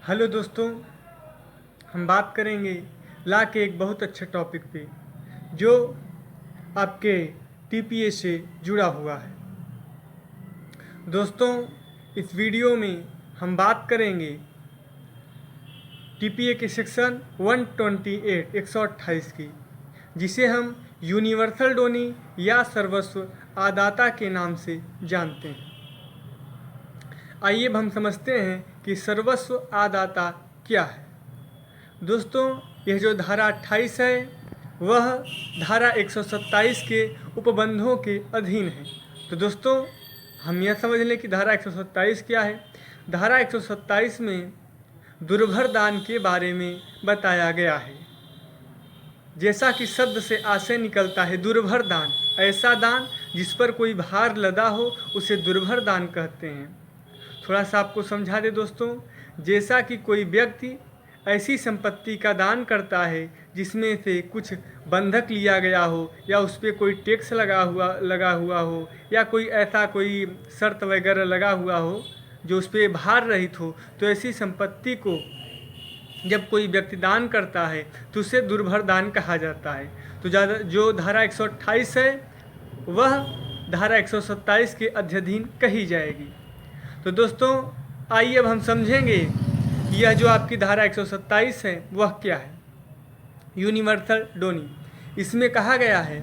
Hello दोस्तों, हम बात करेंगे ला के एक बहुत अच्छे टॉपिक पे जो आपके टीपीए से जुड़ा हुआ है। दोस्तों, इस वीडियो में हम बात करेंगे टीपीए के सेक्शन 128 128 की, जिसे हम यूनिवर्सल डोनी या सर्वस्व आदाता के नाम से जानते हैं। आइए अब हम समझते हैं कि सर्वस्व आदाता क्या है। दोस्तों, यह जो धारा 28 है वह धारा 127 के उपबंधों के अधीन है। तो दोस्तों, हम यह समझ लें कि धारा 127 क्या है। धारा 127 में दुर्भर दान के बारे में बताया गया है। जैसा कि शब्द से आशय निकलता है दुर्भर दान, ऐसा दान जिस पर कोई भार लदा हो उसे दुर्भर दान कहते हैं। थोड़ा सा आपको समझा दे दोस्तों, जैसा कि कोई व्यक्ति ऐसी संपत्ति का दान करता है जिसमें से कुछ बंधक लिया गया हो या उस पर कोई टैक्स लगा हुआ हो या कोई ऐसा कोई शर्त वगैरह लगा हुआ हो जो उस पर भार रहित हो, तो ऐसी संपत्ति को जब कोई व्यक्ति दान करता है तो उसे दुर्भर दान कहा जाता है। तो जो धारा 128 है वह धारा 127 के अध्ययन कही जाएगी। तो दोस्तों, आइए अब हम समझेंगे यह जो आपकी धारा 127 है वह क्या है। यूनिवर्सल डोनी, इसमें कहा गया है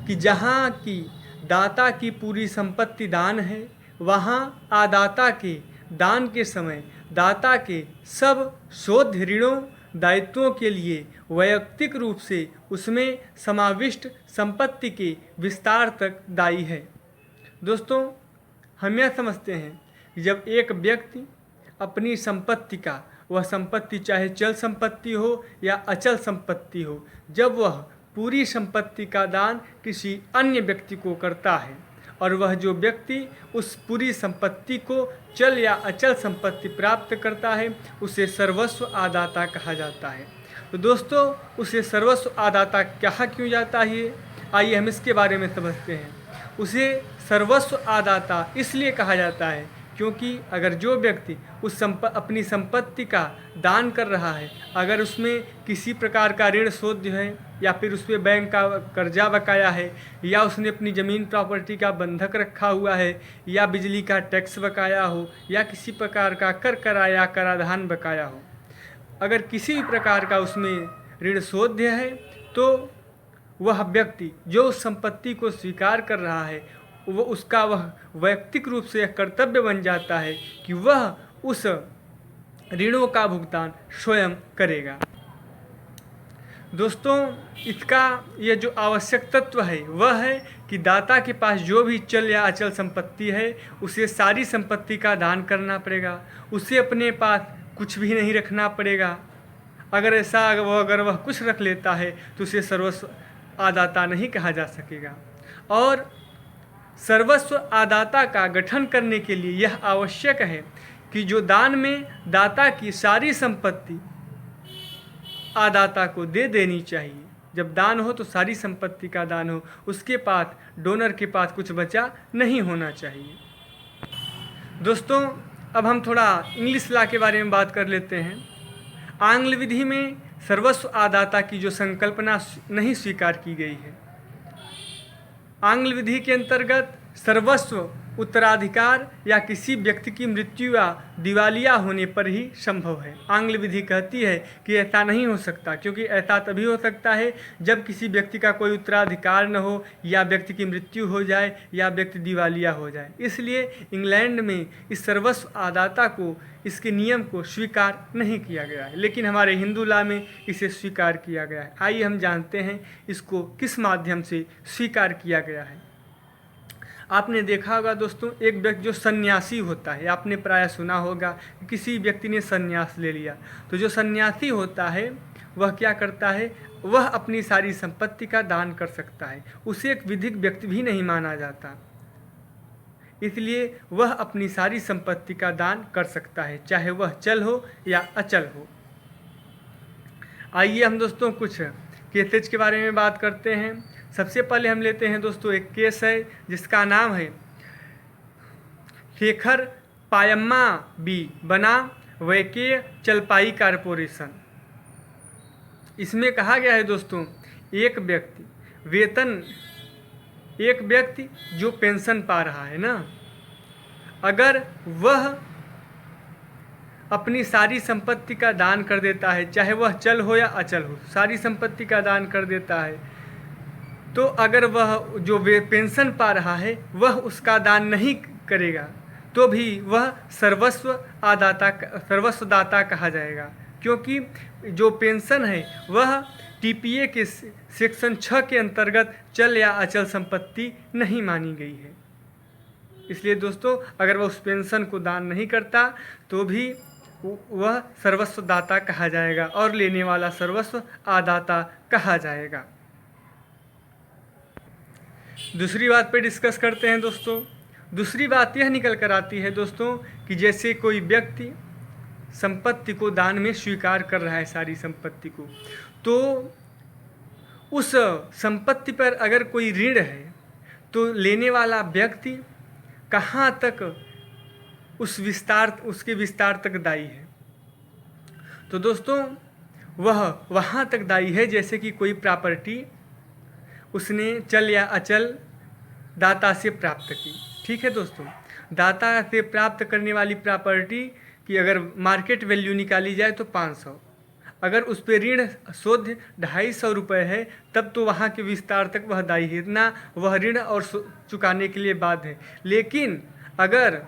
कि जहाँ की दाता की पूरी संपत्ति दान है, वहाँ आदाता के दान के समय दाता के सब शोध ऋणों दायित्वों के लिए वैयक्तिक रूप से उसमें समाविष्ट संपत्ति के विस्तार तक दायी है। दोस्तों, हम यह समझते हैं कि जब एक व्यक्ति अपनी संपत्ति का, वह संपत्ति चाहे चल संपत्ति हो या अचल संपत्ति हो, जब वह पूरी संपत्ति का दान किसी अन्य व्यक्ति को करता है और वह जो व्यक्ति उस पूरी संपत्ति को चल या अचल संपत्ति प्राप्त करता है उसे सर्वस्व आदाता कहा जाता है। तो दोस्तों, उसे सर्वस्व आदाता कहा क्यों जाता है, आइए हम इसके बारे में समझते हैं। उसे सर्वस्व आदाता इसलिए कहा जाता है क्योंकि अगर जो व्यक्ति अपनी संपत्ति का दान कर रहा है, अगर उसमें किसी प्रकार का ऋण शोध है या फिर उस पर बैंक का कर्जा बकाया है या उसने अपनी ज़मीन प्रॉपर्टी का बंधक रखा हुआ है या बिजली का टैक्स बकाया हो या किसी प्रकार का कर कराया कराधान बकाया हो, अगर किसी भी प्रकार का उसमें ऋण शोध है तो वह व्यक्ति जो उस संपत्ति को स्वीकार कर रहा है वह वैयक्तिक रूप से कर्तव्य बन जाता है कि वह उस ऋणों का भुगतान स्वयं करेगा। दोस्तों, इसका यह जो आवश्यक तत्व है वह है कि दाता के पास जो भी चल या अचल संपत्ति है उसे सारी संपत्ति का दान करना पड़ेगा, उसे अपने पास कुछ भी नहीं रखना पड़ेगा। अगर वह कुछ रख लेता है तो उसे सर्वस्व आदाता नहीं कहा जा सकेगा। और सर्वस्व आदाता का गठन करने के लिए यह आवश्यक है कि जो दान में दाता की सारी संपत्ति आदाता को दे देनी चाहिए। जब दान हो तो सारी संपत्ति का दान हो, उसके पास, डोनर के पास कुछ बचा नहीं होना चाहिए। दोस्तों, अब हम थोड़ा इंग्लिश लॉ के बारे में बात कर लेते हैं। आंग्ल विधि में सर्वस्व आदाता की जो संकल्पना नहीं स्वीकार की गई है। आंग्ल विधि के अंतर्गत सर्वस्व उत्तराधिकार या किसी व्यक्ति की मृत्यु या दिवालिया होने पर ही संभव है। आंग्ल विधि कहती है कि ऐसा नहीं हो सकता, क्योंकि ऐसा तभी हो सकता है जब किसी व्यक्ति का कोई उत्तराधिकार न हो या व्यक्ति की मृत्यु हो जाए या व्यक्ति दिवालिया हो जाए। इसलिए इंग्लैंड में इस सर्वस्व आदाता को, इसके नियम को स्वीकार नहीं किया गया है, लेकिन हमारे हिंदू लॉ में इसे स्वीकार किया गया है। आइए हम जानते हैं इसको किस माध्यम से स्वीकार किया गया है। आपने देखा होगा दोस्तों, एक व्यक्ति जो सन्यासी होता है, आपने प्रायः सुना होगा कि किसी व्यक्ति ने सन्यास ले लिया, तो जो सन्यासी होता है वह क्या करता है, वह अपनी सारी संपत्ति का दान कर सकता है। उसे एक विधिक व्यक्ति भी नहीं माना जाता, इसलिए वह अपनी सारी संपत्ति का दान कर सकता है, चाहे वह चल हो या अचल हो। आइए हम दोस्तों कुछ केसेज के बारे में बात करते हैं। सबसे पहले हम लेते हैं दोस्तों एक केस है जिसका नाम है शेखर पायम्मा बी बनाम वैके चलपाई कॉरपोरेशन। इसमें कहा गया है दोस्तों, एक व्यक्ति जो पेंशन पा रहा है ना, अगर वह अपनी सारी संपत्ति का दान कर देता है, चाहे वह चल हो या अचल हो, सारी संपत्ति का दान कर देता है, तो अगर वह जो पेंशन पा रहा है वह उसका दान नहीं करेगा तो भी वह सर्वस्वदाता कहा जाएगा, क्योंकि जो पेंशन है वह टीपीए के सेक्शन 6 के अंतर्गत चल या अचल संपत्ति नहीं मानी गई है। इसलिए दोस्तों, अगर वह उस पेंशन को दान नहीं करता तो भी वह सर्वस्वदाता कहा जाएगा और लेने वाला सर्वस्व आदाता कहा जाएगा। दूसरी बात पे डिस्कस करते हैं दोस्तों। दूसरी बात यह निकल कर आती है दोस्तों कि जैसे कोई व्यक्ति संपत्ति को दान में स्वीकार कर रहा है, सारी संपत्ति को, तो उस संपत्ति पर अगर कोई ऋण है तो लेने वाला व्यक्ति कहाँ तक उसके विस्तार तक दायी है। तो दोस्तों, वह वहाँ तक दायी है जैसे कि कोई प्रॉपर्टी उसने चल या अचल दाता से प्राप्त की। ठीक है दोस्तों, दाता से प्राप्त करने वाली प्रॉपर्टी की अगर मार्केट वैल्यू निकाली जाए तो 500, अगर उस पर ऋण शोध 250 रुपये है तब तो वहाँ के विस्तार तक वह दायी है, इतना वह ऋण और चुकाने के लिए बाध्य है। लेकिन अगर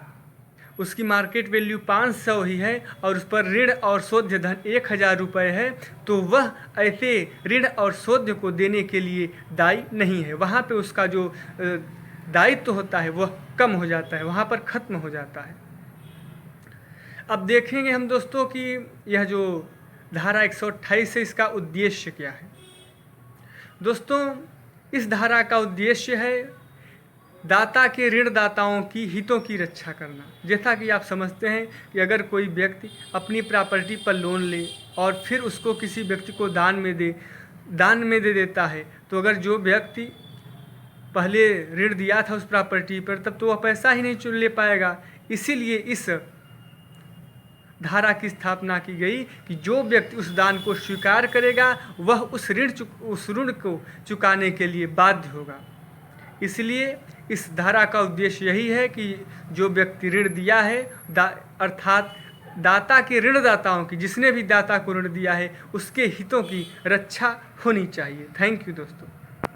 उसकी मार्केट वैल्यू 500 ही है और उस पर ऋण और शोध्य धन 1000 रुपये है तो वह ऐसे ऋण और शोध्य को देने के लिए दायी नहीं है। वहाँ पे उसका जो दायित्व होता है वह कम हो जाता है, वहाँ पर ख़त्म हो जाता है। अब देखेंगे हम दोस्तों कि यह जो धारा 128 है इसका उद्देश्य क्या है। दोस्तों, इस धारा का उद्देश्य है दाता के ऋणदाताओं की हितों की रक्षा करना। जैसा कि आप समझते हैं कि अगर कोई व्यक्ति अपनी प्रॉपर्टी पर लोन ले और फिर उसको किसी व्यक्ति को दान में दे देता है, तो अगर जो व्यक्ति पहले ऋण दिया था उस प्रॉपर्टी पर तब तो वह पैसा ही नहीं ले पाएगा। इसीलिए इस धारा की स्थापना की गई कि जो व्यक्ति उस दान को स्वीकार करेगा वह उस ऋण को चुकाने के लिए बाध्य होगा। इसलिए इस धारा का उद्देश्य यही है कि जो व्यक्ति ऋण दिया है अर्थात दाता के ऋणदाताओं की, जिसने भी दाता को ऋण दिया है उसके हितों की रक्षा होनी चाहिए। थैंक यू दोस्तों।